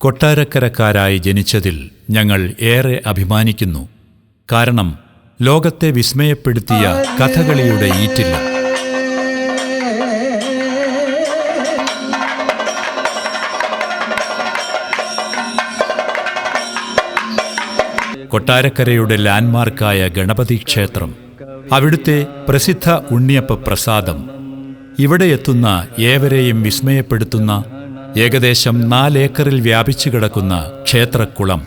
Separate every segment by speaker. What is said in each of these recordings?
Speaker 1: കൊട്ടാരക്കരക്കാരായി ജനിച്ചതിൽ ഞങ്ങൾ ഏറെ അഭിമാനിക്കുന്നു. കാരണം ലോകത്തെ വിസ്മയപ്പെടുത്തിയ കഥകളിയുടെ ഈറ്റില്ല. കൊട്ടാരക്കരയുടെ ലാൻഡ്മാർക്കായ ഗണപതി ക്ഷേത്രം, അവിടുത്തെ പ്രസിദ്ധ ഉണ്ണിയപ്പ പ്രസാദം, ഇവിടെ എത്തുന്ന ഏവരെയും വിസ്മയപ്പെടുത്തുന്ന ഏകദേശം 4 ഏക്കറിൽ വ്യാപിച്ചു കിടക്കുന്ന ക്ഷേത്രക്കുളം,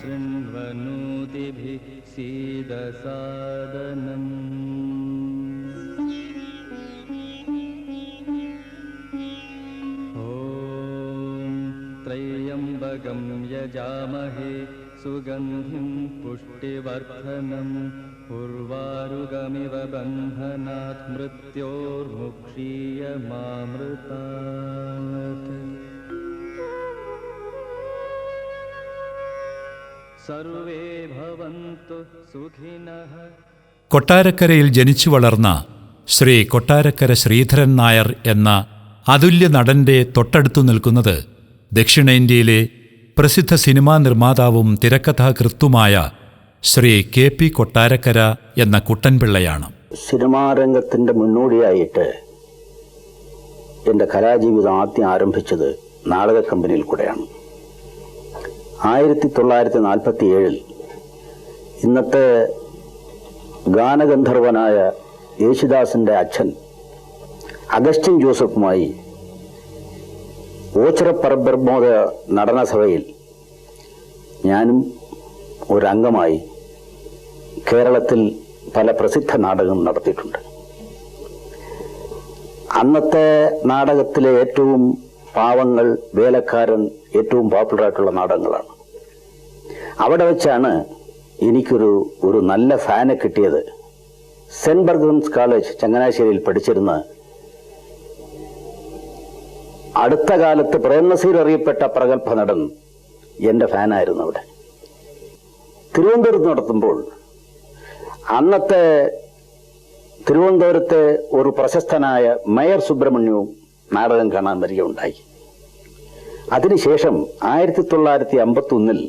Speaker 2: ത്രയംബകം യജാമഹേ സുഗന്ധിം പുഷ്ടിവർദ്ധനം ഉർവാരുകമിവ ബന്ധനാത് മൃത്യോർമുക്ഷീയമാമൃതാത് സർവേ ഭവന്തു സുഖിനഃ.
Speaker 1: കൊട്ടാരക്കരയിൽ ജനിച്ചു വളർന്ന ശ്രീ കൊട്ടാരക്കര ശ്രീധരൻ നായർ എന്ന അതുല്യ നടന്റെ തൊട്ടടുത്തു നിൽക്കുന്നത് ദക്ഷിണേന്ത്യയിലെ പ്രസിദ്ധ സിനിമാ നിർമ്മാതാവും തിരക്കഥാകൃത്തുമായ ശ്രീ KP കൊട്ടാരക്കര എന്ന കുട്ടൻപിള്ളയാണ്.
Speaker 3: സിനിമാ രംഗത്തിൻ്റെ മുന്നോടിയായിട്ട് എൻ്റെ കലാജീവിതം ആദ്യം ആരംഭിച്ചത് നാടക കമ്പനിയിൽ കൂടെയാണ്. 1947 ഇന്നത്തെ ഗാനഗന്ധർവനായ യേശുദാസിൻ്റെ അച്ഛൻ അഗസ്റ്റിൻ ജോസഫുമായി ഓച്ചിറപ്പറബ്രഹ്മോദ നടനസഭയിൽ ഞാനും ഒരംഗമായി കേരളത്തിൽ പല പ്രസിദ്ധ നാടകം നടത്തിയിട്ടുണ്ട്. അന്നത്തെ നാടകത്തിലെ ഏറ്റവും പാവങ്ങൾ, വേലക്കാരൻ ഏറ്റവും പോപ്പുലറായിട്ടുള്ള നാടകങ്ങളാണ്. അവിടെ വെച്ചാണ് എനിക്കൊരു നല്ല ഫാനെ കിട്ടിയത്. സെന്റ് ബർഗൻസ് കോളേജ് ചങ്ങനാശ്ശേരിയിൽ പഠിച്ചിരുന്ന അടുത്ത കാലത്ത് പ്രേം നസീർ അറിയപ്പെട്ട പ്രഗത്ഭ നടൻ എൻ്റെ ഫാനായിരുന്നു. അവിടെ തിരുവനന്തപുരത്ത് നടത്തുമ്പോൾ അന്നത്തെ തിരുവനന്തപുരത്തെ ഒരു പ്രശസ്തനായ മേയർ സുബ്രഹ്മണ്യവും നാടകം കാണാൻ വരികയുണ്ടായി. അതിനുശേഷം 1951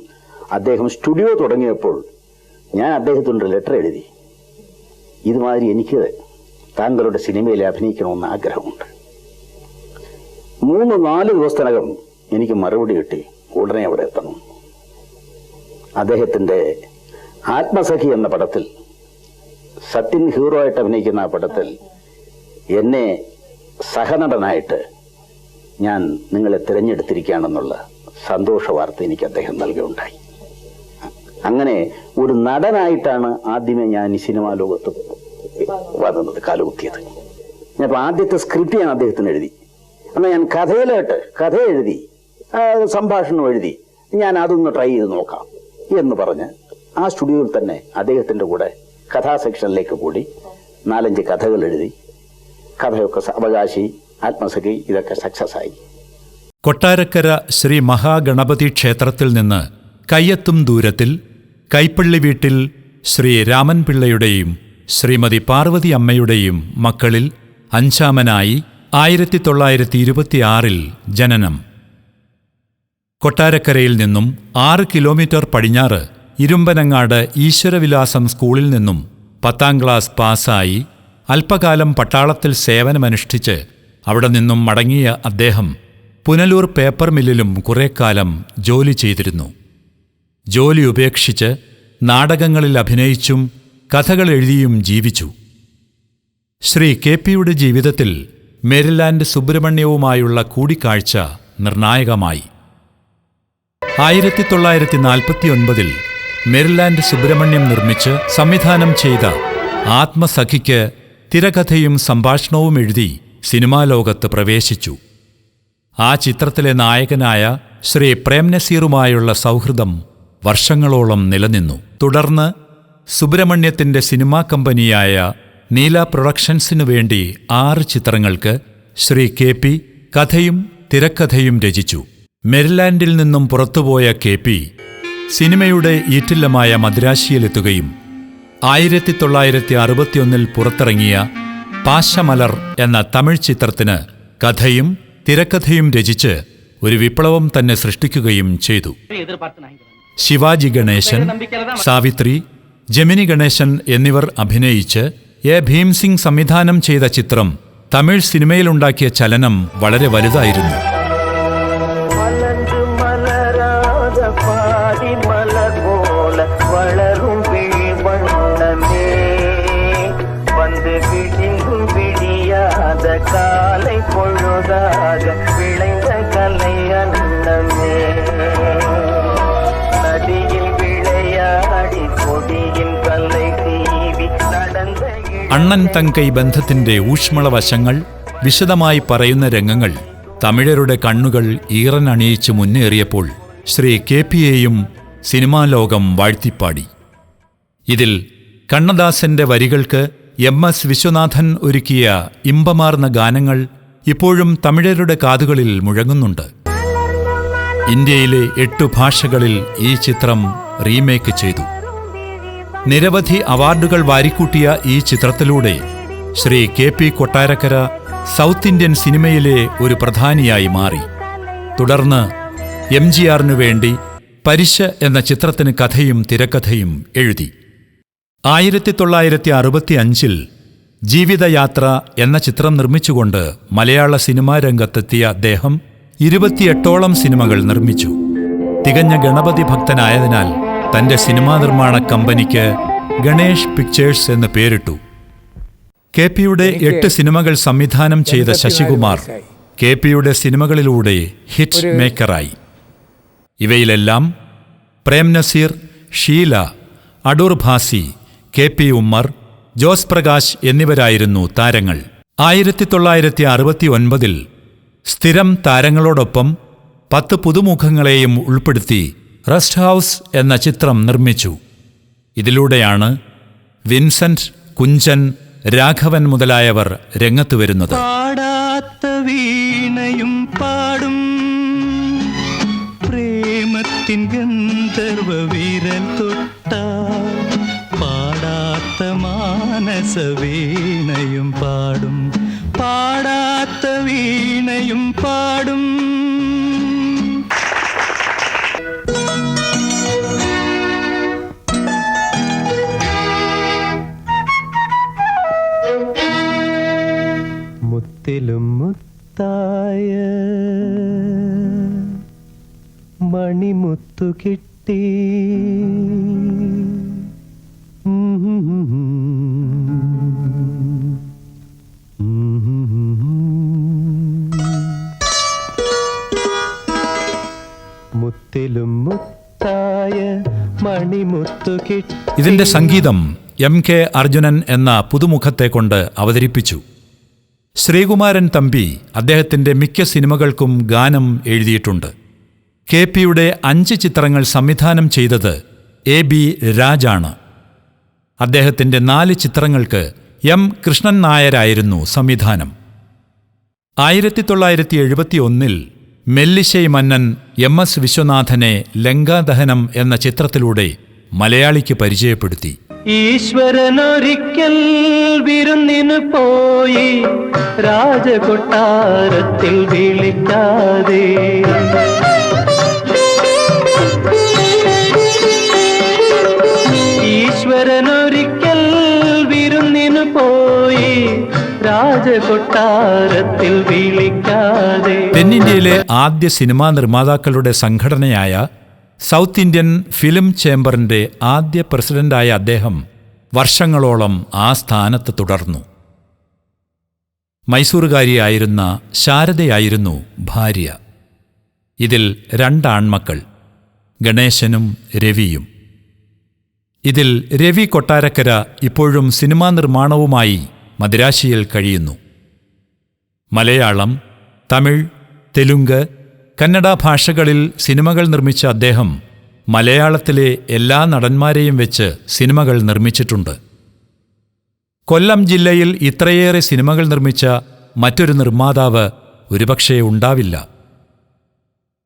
Speaker 3: അദ്ദേഹം സ്റ്റുഡിയോ തുടങ്ങിയപ്പോൾ ഞാൻ അദ്ദേഹത്തിനൊരു ലെറ്റർ എഴുതി. ഇതുമാതിരി എനിക്ക് താങ്കളുടെ സിനിമയിൽ അഭിനയിക്കണമെന്ന് ആഗ്രഹമുണ്ട്. 3-4 ദിവസത്തിനകം എനിക്ക് മറുപടി കിട്ടി. ഉടനെ അവിടെ എത്തണം. അദ്ദേഹത്തിൻ്റെ ആത്മസഖി എന്ന പടത്തിൽ, സത്യൻ ഹീറോ ആയിട്ട് അഭിനയിക്കുന്ന ആ പടത്തിൽ എന്നെ സഹനടനായിട്ട് ഞാൻ നിങ്ങളെ തിരഞ്ഞെടുത്തിരിക്കുകയാണെന്നുള്ള സന്തോഷ വാർത്ത എനിക്ക് അദ്ദേഹം നൽകുകയുണ്ടായി. അങ്ങനെ ഒരു നടനായിട്ടാണ് ആദ്യമേ ഞാൻ ഈ സിനിമാ ലോകത്ത് വന്നത്, കാലുകുത്തിയത്. ഞാൻ ആദ്യത്തെ സ്ക്രിപ്റ്റ് ഞാൻ അദ്ദേഹത്തിന് എഴുതി. എന്നാൽ ഞാൻ കഥ എഴുതി, സംഭാഷണം എഴുതി, ഞാൻ അതൊന്ന് ട്രൈ ചെയ്ത് നോക്കാം എന്ന് പറഞ്ഞ് ആ സ്റ്റുഡിയോയിൽ തന്നെ അദ്ദേഹത്തിൻ്റെ കൂടെ കഥാ സെക്ഷനിലേക്ക് കൂടി 4-5 കഥകൾ എഴുതി. കഥയൊക്കെ അവകാശി, ആത്മസഖി ഇതൊക്കെ സക്സസ് ആയി.
Speaker 1: കൊട്ടാരക്കര ശ്രീ മഹാഗണപതി ക്ഷേത്രത്തിൽ നിന്ന് കയ്യെത്തും ദൂരത്തിൽ കൈപ്പള്ളി വീട്ടിൽ ശ്രീ രാമൻപിള്ളയുടെയും ശ്രീമതി പാർവതി അമ്മയുടെയും മക്കളിൽ 5-ാമനായി 1926 ജനനം. കൊട്ടാരക്കരയിൽ നിന്നും 6 കിലോമീറ്റർ പടിഞ്ഞാറ് ഇരുമ്പനങ്ങാട് ഈശ്വരവിലാസം സ്കൂളിൽ നിന്നും 10ാം ക്ലാസ് പാസ്സായി അല്പകാലം പട്ടാളത്തിൽ സേവനമനുഷ്ഠിച്ച് അവിടെ നിന്നും മടങ്ങിയ അദ്ദേഹം പുനലൂർ പേപ്പർ മില്ലിലും കുറേക്കാലം ജോലി ചെയ്തിരുന്നു. ജോലി ഉപേക്ഷിച്ച് നാടകങ്ങളിൽ അഭിനയിച്ചും കഥകൾ എഴുതിയും ജീവിച്ചു. ശ്രീ KPയുടെ ജീവിതത്തിൽ മേരിലാൻഡ് സുബ്രഹ്മണ്യവുമായുള്ള കൂടിക്കാഴ്ച നിർണായകമായി. 1949 മേരിലാൻഡ് സുബ്രഹ്മണ്യം നിർമ്മിച്ച് സംവിധാനം ചെയ്ത ആത്മസഖിക്ക് തിരകഥയും സംഭാഷണവും എഴുതി സിനിമാ ലോകത്ത് പ്രവേശിച്ചു. ആ ചിത്രത്തിലെ നായകനായ ശ്രീ പ്രേം നസീറുമായുള്ള സൗഹൃദം വർഷങ്ങളോളം നിലനിന്നു. തുടർന്ന് സുബ്രഹ്മണ്യത്തിൻ്റെ സിനിമാ കമ്പനിയായ നീല പ്രൊഡക്ഷൻസിനു വേണ്ടി 6 ചിത്രങ്ങൾക്ക് ശ്രീ KP കഥയും തിരക്കഥയും രചിച്ചു. മെരിലാൻഡിൽ നിന്നും പുറത്തുപോയ KP സിനിമയുടെ ഈറ്റില്ലമായ മദ്രാശിയിലെത്തുകയും 1961 പുറത്തിറങ്ങിയ പാശമലർ എന്ന തമിഴ് ചിത്രത്തിന് കഥയും തിരക്കഥയും രചിച്ച് ഒരു വിപ്ലവം തന്നെ സൃഷ്ടിക്കുകയും ചെയ്തു. ശിവാജി ഗണേശൻ, സാവിത്രി, ജെമിനി ഗണേശൻ എന്നിവർ അഭിനയിച്ച് എ ഭീംസിംഗ് സംവിധാനം ചെയ്ത ചിത്രം തമിഴ് സിനിമയിലുണ്ടാക്കിയ ചലനം വളരെ വലുതായിരുന്നു. അണ്ണൻ തങ്കൈ ബന്ധത്തിന്റെ ഊഷ്മളവശങ്ങൾ വിശദമായി പറയുന്ന രംഗങ്ങൾ തമിഴരുടെ കണ്ണുകൾ ഈറനണിയിച്ച് മുന്നേറിയപ്പോൾ ശ്രീ കെ.പി.യെയും സിനിമാ ലോകം വാഴ്ത്തിപ്പാടി. ഇതിൽ കണ്ണദാസന്റെ വരികൾക്ക് M.S. വിശ്വനാഥൻ ഒരുക്കിയ ഇമ്പമാർന്ന ഗാനങ്ങൾ ഇപ്പോഴും തമിഴരുടെ കാതുകളിൽ മുഴങ്ങുന്നുണ്ട്. ഇന്ത്യയിലെ 8 ഭാഷകളിൽ ഈ ചിത്രം റീമേക്ക് ചെയ്തു. നിരവധി അവാർഡുകൾ വാരിക്കൂട്ടിയ ഈ ചിത്രത്തിലൂടെ Shri K P. Kottarakkara south Indian സിനിമയിലെ ഒരു പ്രധാനിയായി മാറി. തുടർന്ന് MGRനു വേണ്ടി പരിശ് എന്ന ചിത്രത്തിന് കഥയും തിരക്കഥയും എഴുതി. 1965 ജീവിതയാത്ര എന്ന ചിത്രം നിർമ്മിച്ചുകൊണ്ട് മലയാള സിനിമാ രംഗത്തെത്തിയ അദ്ദേഹം 28ഓളം സിനിമകൾ നിർമ്മിച്ചു. തികഞ്ഞ ഗണപതി ഭക്തനായതിനാൽ തന്റെ സിനിമാ നിർമ്മാണ കമ്പനിക്ക് ഗണേഷ് പിക്ചേഴ്സ് എന്ന് പേരിട്ടു. കെ.പി.യുടെ 8 സിനിമകൾ സംവിധാനം ചെയ്ത ശശികുമാർ കെ.പി.യുടെ സിനിമകളിലൂടെ ഹിറ്റ് മേക്കറായി. ഇവയിലെല്ലാം പ്രേം നസീർ, ഷീല, അടൂർ ഭാസി, കെ.പി. ഉമ്മർ, ജോസ് പ്രകാശ് എന്നിവരായിരുന്നു താരങ്ങൾ. 1969 സ്ഥിരം താരങ്ങളോടൊപ്പം 10 പുതുമുഖങ്ങളെയും ഉൾപ്പെടുത്തി റെസ്റ്റ് ഹൗസ് എന്ന ചിത്രം നിർമ്മിച്ചു. ഇതിലൂടെയാണ് വിൻസെന്റ്, കുഞ്ചൻ, രാഘവൻ മുതലായവർ രംഗത്ത് വരുന്നത്.
Speaker 2: പാടാത്ത വീണയും പാടും പ്രേമത്തിൻ ഗന്ധർവ വിരൽ തൊട്ട പാടാത്ത മാനസ വീണയും പാടും, പാടാത്ത വീണയും പാടും. മുത്തിലും മുത്തായ മണിമുത്തു കിട്ടി, മുത്തിലും മുത്തായ മണിമുത്തു കിട്ടി.
Speaker 1: ഇതിന്റെ സംഗീതം M.K. അർജുനൻ എന്ന പുതുമുഖത്തെ കൊണ്ട് അവതരിപ്പിച്ചു. ശ്രീകുമാരൻ തമ്പി അദ്ദേഹത്തിന്റെ മിക്ക സിനിമകൾക്കും ഗാനം എഴുതിയിട്ടുണ്ട്. കെ.പി.യുടെ 5 ചിത്രങ്ങൾ സംവിധാനം ചെയ്തത് A.B. രാജാണ്. അദ്ദേഹത്തിന്റെ 4 ചിത്രങ്ങൾക്ക് M. കൃഷ്ണൻ നായരായിരുന്നു സംവിധാനം. 1971 മെല്ലിശ്ശൈ മന്നൻ M.S. വിശ്വനാഥനെ ലങ്കാദഹനം എന്ന ചിത്രത്തിലൂടെ മലയാളിക്ക് പരിചയപ്പെടുത്തി.
Speaker 2: ഈശ്വരനൊരിക്കൽ വിരുന്നിനു പോയി രാജകൊട്ടാരത്തിൽ വിളിക്കാതെ, ഈശ്വരനൊരിക്കൽ വിരുന്നിനു പോയി രാജകൊട്ടാരത്തിൽ വിളിക്കാതെ.
Speaker 1: തെന്നിന്ത്യയിലെ ആദ്യ സിനിമാ നിർമ്മാതാക്കളുടെ സംഘടനയായ സൗത്ത് ഇന്ത്യൻ ഫിലിം ചേംബറിന്റെ ആദ്യ പ്രസിഡന്റായ അദ്ദേഹം വർഷങ്ങളോളം ആ സ്ഥാനത്ത് തുടർന്നു. മൈസൂറുകാരിയായിരുന്ന ശാരദയായിരുന്നു ഭാര്യ. ഇതിൽ 2 ആൺമക്കൾ, ഗണേശനും രവിയും. ഇതിൽ രവി കൊട്ടാരക്കര ഇപ്പോഴും സിനിമാ നിർമ്മാണവുമായി മദിരാശിയിൽ കഴിയുന്നു. മലയാളം, തമിഴ്, തെലുങ്ക്, കന്നഡ ഭാഷകളിൽ സിനിമകൾ നിർമ്മിച്ച അദ്ദേഹം മലയാളത്തിലെ എല്ലാ നടന്മാരെയും വെച്ച് സിനിമകൾ നിർമ്മിച്ചിട്ടുണ്ട്. കൊല്ലം ജില്ലയിൽ ഇത്രയേറെ സിനിമകൾ നിർമ്മിച്ച മറ്റൊരു നിർമ്മാതാവ് ഒരുപക്ഷേ ഉണ്ടാവില്ല.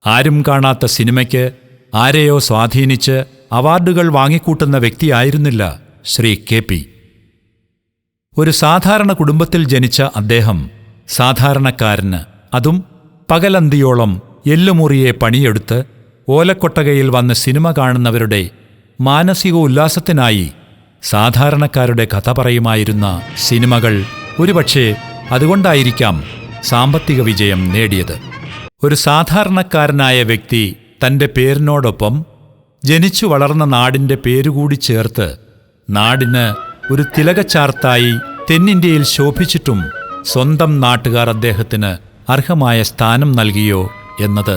Speaker 1: ആരും കാണാത്ത സിനിമയ്ക്ക് ആരെയോ സ്വാധീനിച്ച് അവാർഡുകൾ വാങ്ങിക്കൂട്ടുന്ന വ്യക്തിയായിരുന്നില്ല ശ്രീ KP. ഒരു സാധാരണ കുടുംബത്തിൽ ജനിച്ച അദ്ദേഹം സാധാരണക്കാരന്, അതും പകലന്തിയോളം എല്ലുമുറിയെ പണിയെടുത്ത് ഓലക്കൊട്ടകയിൽ വന്ന് സിനിമ കാണുന്നവരുടെ മാനസിക ഉല്ലാസത്തിനായി സാധാരണക്കാരുടെ കഥ പറയുമായിരുന്ന സിനിമകൾ ഒരുപക്ഷെ അതുകൊണ്ടായിരിക്കാം സാമ്പത്തിക വിജയം നേടിയത്. ഒരു സാധാരണക്കാരനായ വ്യക്തി തൻ്റെ പേരിനോടൊപ്പം ജനിച്ചു വളർന്ന നാടിൻ്റെ പേരുകൂടി ചേർത്ത് നാടിന് ഒരു തിലകച്ചാർത്തായി തെന്നിന്ത്യയിൽ ശോഭിച്ചിട്ടും സ്വന്തം നാട്ടുകാർ അദ്ദേഹത്തിന് അർഹമായ സ്ഥാനം നൽകിയോ എന്നത്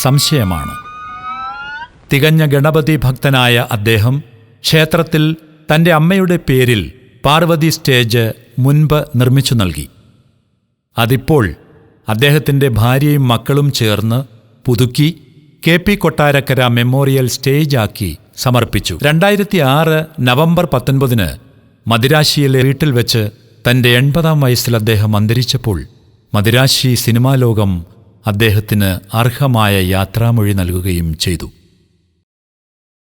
Speaker 1: സംശയമാണ്. തികഞ്ഞ ഗണപതി ഭക്തനായ അദ്ദേഹം ക്ഷേത്രത്തിൽ തൻ്റെ അമ്മയുടെ പേരിൽ പാർവതി സ്റ്റേജ് മുൻപ് നിർമ്മിച്ചു നൽകി. അതിപ്പോൾ അദ്ദേഹത്തിൻ്റെ ഭാര്യയും മക്കളും ചേർന്ന് പുതുക്കി KP കൊട്ടാരക്കര മെമ്മോറിയൽ സ്റ്റേജാക്കി സമർപ്പിച്ചു. 2006 നവംബർ 19 മദിരാശിയിലെ വീട്ടിൽ വെച്ച് തൻ്റെ 80-ാം വയസ്സിൽ അദ്ദേഹം അന്തരിച്ചപ്പോൾ മദിരാശി സിനിമാലോകം അദ്ദേഹത്തിന് അർഹമായ യാത്രാമൊഴി നൽകുകയും ചെയ്തു.